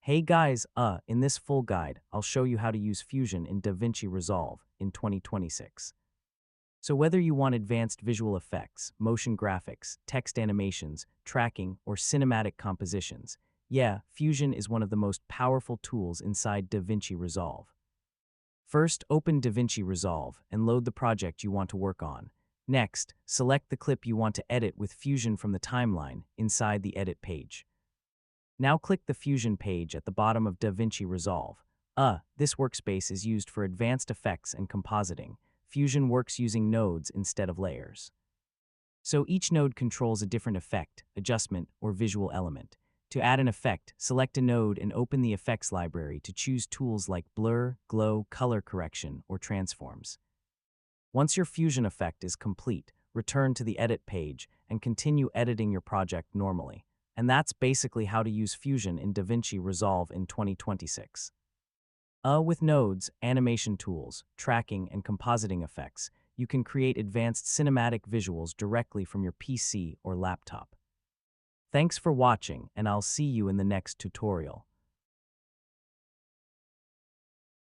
Hey guys, in this full guide, I'll show you how to use Fusion in DaVinci Resolve in 2026. So whether you want advanced visual effects, motion graphics, text animations, tracking, or cinematic compositions, yeah, Fusion is one of the most powerful tools inside DaVinci Resolve. First, open DaVinci Resolve and load the project you want to work on. Next, select the clip you want to edit with Fusion from the timeline inside the Edit page. Now click the Fusion page at the bottom of DaVinci Resolve. This workspace is used for advanced effects and compositing. Fusion works using nodes instead of layers. So each node controls a different effect, adjustment, or visual element. To add an effect, select a node and open the effects library to choose tools like blur, glow, color correction, or transforms. Once your Fusion effect is complete, return to the Edit page and continue editing your project normally. And that's basically how to use Fusion in DaVinci Resolve in 2026. With nodes, animation tools, tracking, and compositing effects, you can create advanced cinematic visuals directly from your PC or laptop. Thanks for watching, and I'll see you in the next tutorial.